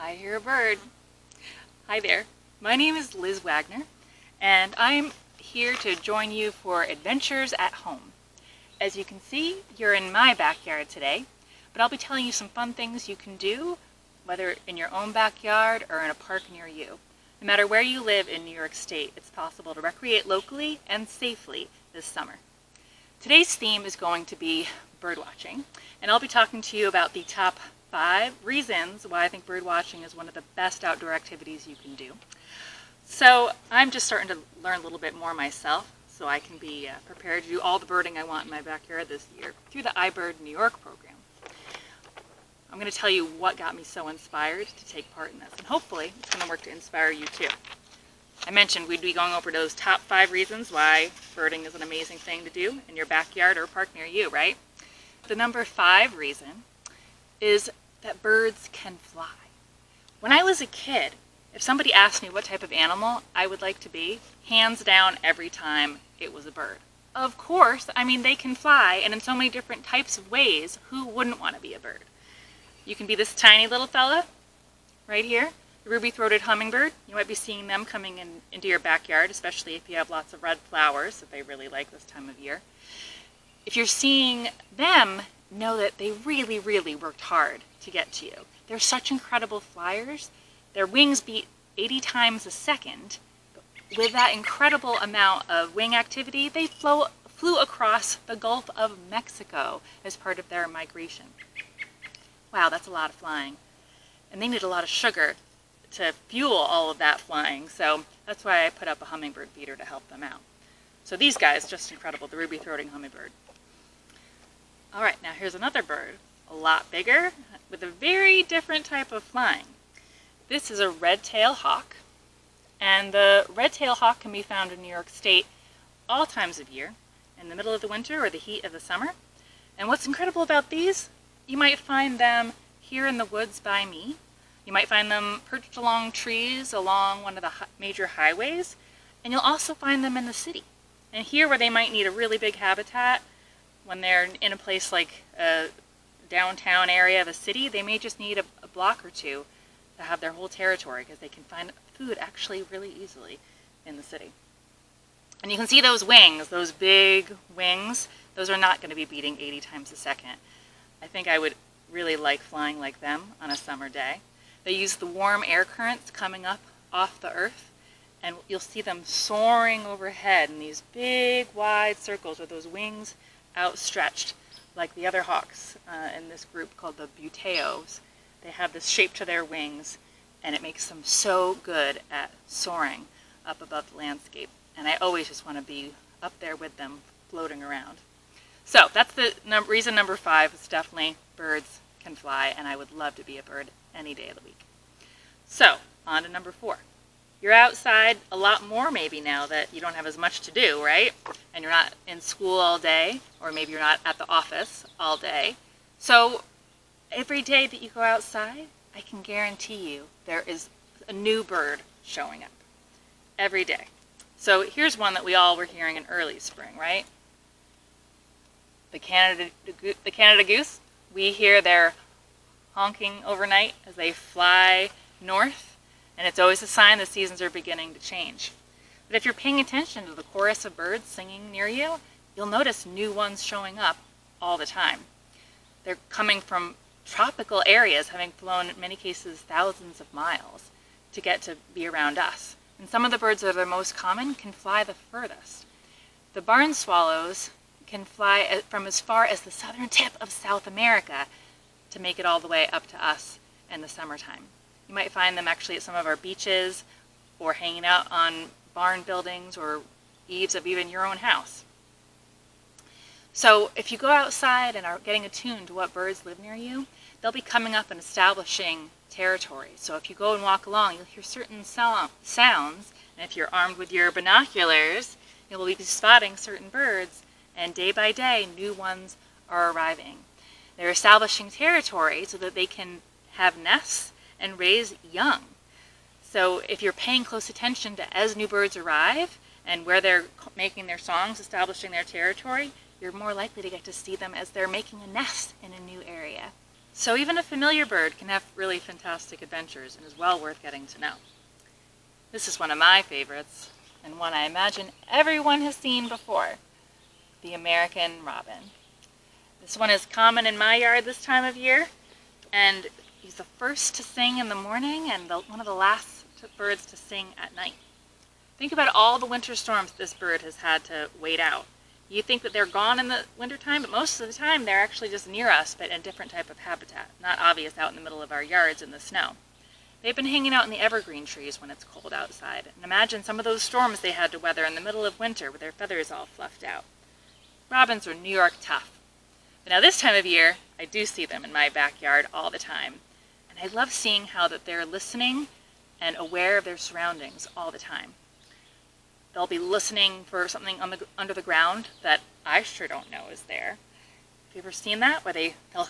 I hear a bird. Hi there, my name is Liz Wagner, and I'm here to join you for Adventures at Home. As you can see, you're in my backyard today, but I'll be telling you some fun things you can do, whether in your own backyard or in a park near you. No matter where you live in New York State, it's possible to recreate locally and safely this summer. Today's theme is going to be birdwatching, and I'll be talking to you about the top 5 reasons why I think birdwatching is one of the best outdoor activities you can do. So I'm just starting to learn a little bit more myself, so I can be prepared to do all the birding I want in my backyard this year through the iBird New York program. I'm going to tell you what got me so inspired to take part in this, and hopefully it's going to work to inspire you too. I mentioned we'd be going over those top 5 reasons why birding is an amazing thing to do in your backyard or park near you, right? The number 5 reason is that birds can fly. When I was a kid, if somebody asked me what type of animal I would like to be, hands down every time it was a bird. Of course, I mean they can fly, and in so many different types of ways, who wouldn't want to be a bird? You can be this tiny little fella right here, the ruby-throated hummingbird. You might be seeing them coming into your backyard, especially if you have lots of red flowers that they really like this time of year. If you're seeing them, know that they really, really worked hard to get to you. They're such incredible flyers. Their wings beat 80 times a second. With that incredible amount of wing activity, they flew across the Gulf of Mexico as part of their migration. Wow, that's a lot of flying. And they need a lot of sugar to fuel all of that flying, so that's why I put up a hummingbird feeder to help them out. So these guys, just incredible, the ruby-throated hummingbird. All right, now here's another bird, a lot bigger, with a very different type of flying. This is a red-tailed hawk, and the red-tailed hawk can be found in New York State all times of year, in the middle of the winter or the heat of the summer. And what's incredible about these, you might find them here in the woods by me. You might find them perched along trees along one of the major highways, and you'll also find them in the city. And here where they might need a really big habitat, when they're in a place like a downtown area of a city, they may just need a block or two to have their whole territory, because they can find food actually really easily in the city. And you can see those wings, those big wings, those are not going to be beating 80 times a second. I think I would really like flying like them on a summer day. They use the warm air currents coming up off the earth, and you'll see them soaring overhead in these big wide circles with those wings outstretched like the other hawks in this group called the buteos. They have this shape to their wings, and it makes them so good at soaring up above the landscape. And I always just want to be up there with them, floating around. So that's the reason number 5 is definitely birds can fly, and I would love to be a bird any day of the week. So on to number 4. You're outside a lot more maybe now that you don't have as much to do, right? And you're not in school all day, or maybe you're not at the office all day. So every day that you go outside, I can guarantee you there is a new bird showing up every day. So here's one that we all were hearing in early spring, right? The Canada goose. We hear their honking overnight as they fly north. And it's always a sign the seasons are beginning to change. But if you're paying attention to the chorus of birds singing near you, you'll notice new ones showing up all the time. They're coming from tropical areas, having flown in many cases thousands of miles to get to be around us. And some of the birds that are the most common can fly the furthest. The barn swallows can fly from as far as the southern tip of South America to make it all the way up to us in the summertime. You might find them actually at some of our beaches, or hanging out on barn buildings or eaves of even your own house. So if you go outside and are getting attuned to what birds live near you, they'll be coming up and establishing territory. So if you go and walk along, you'll hear certain sounds, and if you're armed with your binoculars, you'll be spotting certain birds, and day by day, new ones are arriving. They're establishing territory so that they can have nests and raise young. So if you're paying close attention to as new birds arrive and where they're making their songs, establishing their territory, you're more likely to get to see them as they're making a nest in a new area. So even a familiar bird can have really fantastic adventures and is well worth getting to know. This is one of my favorites, and one I imagine everyone has seen before, the American robin. This one is common in my yard this time of year, and he's the first to sing in the morning and one of the last birds to sing at night. Think about all the winter storms this bird has had to wait out. You think that they're gone in the wintertime, but most of the time they're actually just near us, but in a different type of habitat, not obvious out in the middle of our yards in the snow. They've been hanging out in the evergreen trees when it's cold outside, and imagine some of those storms they had to weather in the middle of winter with their feathers all fluffed out. Robins are New York tough. But now this time of year, I do see them in my backyard all the time, and I love seeing how that they're listening and aware of their surroundings all the time. They'll be listening for something under the ground that I sure don't know is there. Have you ever seen that? Where they'll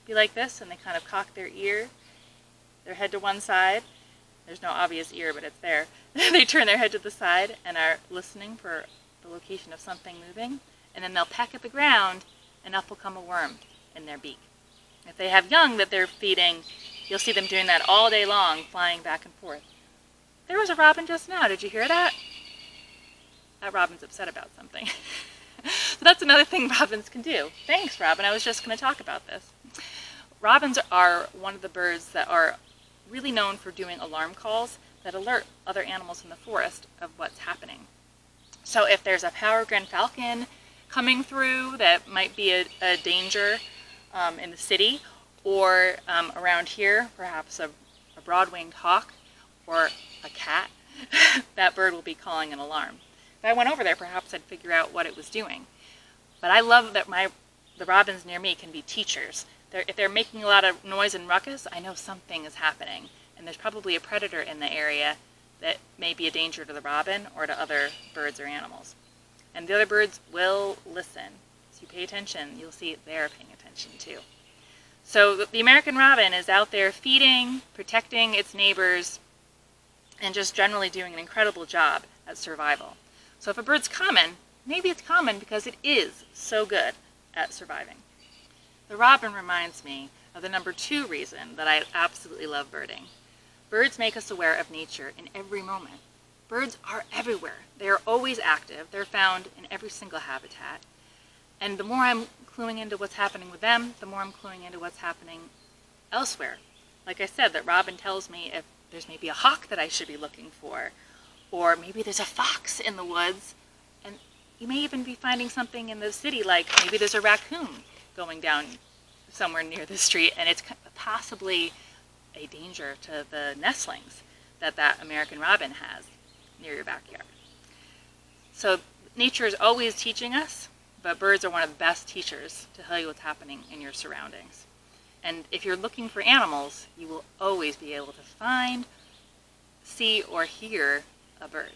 be like this and they kind of cock their head to one side. There's no obvious ear, but it's there. They turn their head to the side and are listening for the location of something moving. And then they'll peck at the ground and up will come a worm in their beak. If they have young that they're feeding, you'll see them doing that all day long, flying back and forth. There was a robin just now. Did you hear that? That robin's upset about something. So that's another thing robins can do. Thanks, Robin. I was just going to talk about this. Robins are one of the birds that are really known for doing alarm calls that alert other animals in the forest of what's happening. So if there's a peregrine falcon coming through that might be a danger in the city, or around here, perhaps a broad-winged hawk or a cat, that bird will be calling an alarm. If I went over there, perhaps I'd figure out what it was doing. But I love that the robins near me can be teachers. If they're making a lot of noise and ruckus, I know something is happening. And there's probably a predator in the area that may be a danger to the robin or to other birds or animals. And the other birds will listen. So you pay attention, you'll see they're paying attention too. So the American robin is out there feeding, protecting its neighbors, and just generally doing an incredible job at survival. So if a bird's common, maybe it's common because it is so good at surviving. The robin reminds me of the number 2 reason that I absolutely love birding. Birds make us aware of nature in every moment. Birds are everywhere. They are always active. They're found in every single habitat. And the more I'm cluing into what's happening with them, the more I'm cluing into what's happening elsewhere. Like I said, that robin tells me if there's maybe a hawk that I should be looking for, or maybe there's a fox in the woods, and you may even be finding something in the city, like maybe there's a raccoon going down somewhere near the street, and it's possibly a danger to the nestlings that American robin has near your backyard. So nature is always teaching us, but birds are one of the best teachers to tell you what's happening in your surroundings. And if you're looking for animals, you will always be able to find, see, or hear a bird.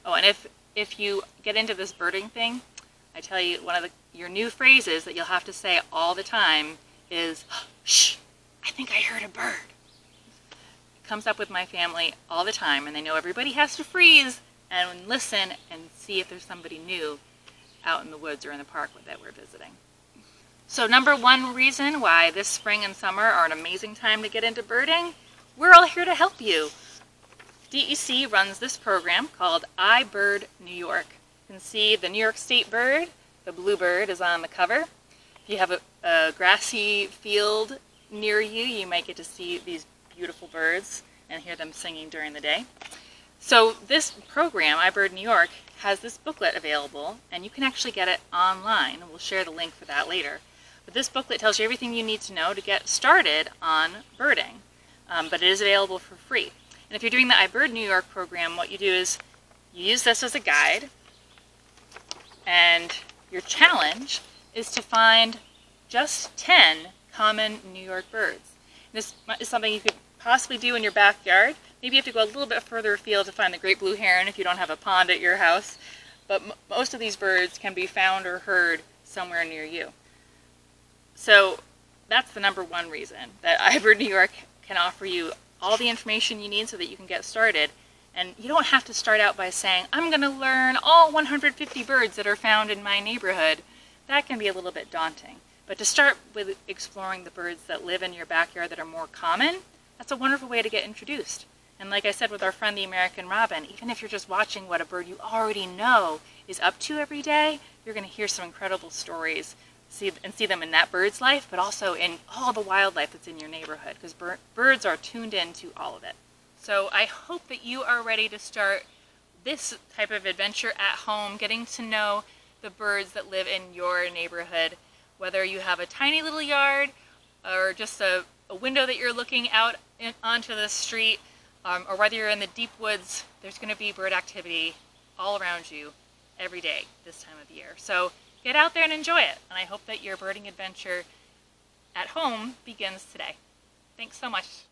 Oh, and if you get into this birding thing, I tell you, one of your new phrases that you'll have to say all the time is, shh, I think I heard a bird. It comes up with my family all the time, and they know everybody has to freeze and listen and see if there's somebody new out in the woods or in the park that we're visiting. So number 1 reason why this spring and summer are an amazing time to get into birding, we're all here to help you. DEC runs this program called iBird New York. You can see the New York State bird, the bluebird, is on the cover. If you have a grassy field near you, you might get to see these beautiful birds and hear them singing during the day. So this program, iBird New York, has this booklet available, and you can actually get it online. We'll share the link for that later. But this booklet tells you everything you need to know to get started on birding, but it is available for free. And if you're doing the iBird New York program, what you do is you use this as a guide, and your challenge is to find just 10 common New York birds. This is something you could possibly do in your backyard. Maybe you have to go a little bit further afield to find the great blue heron if you don't have a pond at your house. But most of these birds can be found or heard somewhere near you. So that's the number 1 reason that iBird New York can offer you all the information you need so that you can get started And you don't have to start out by saying, I'm going to learn all 150 birds that are found in my neighborhood. That can be a little bit daunting. But to start with exploring the birds that live in your backyard that are more common, that's a wonderful way to get introduced. And like I said with our friend the American robin, even if you're just watching what a bird you already know is up to every day, you're going to hear some incredible stories and see them in that bird's life, but also in all the wildlife that's in your neighborhood, because birds are tuned in to all of it. So I hope that you are ready to start this type of adventure at home, getting to know the birds that live in your neighborhood, whether you have a tiny little yard or just a window that you're looking out onto the street, or whether you're in the deep woods. There's going to be bird activity all around you every day this time of year. So get out there and enjoy it. And I hope that your birding adventure at home begins today. Thanks so much.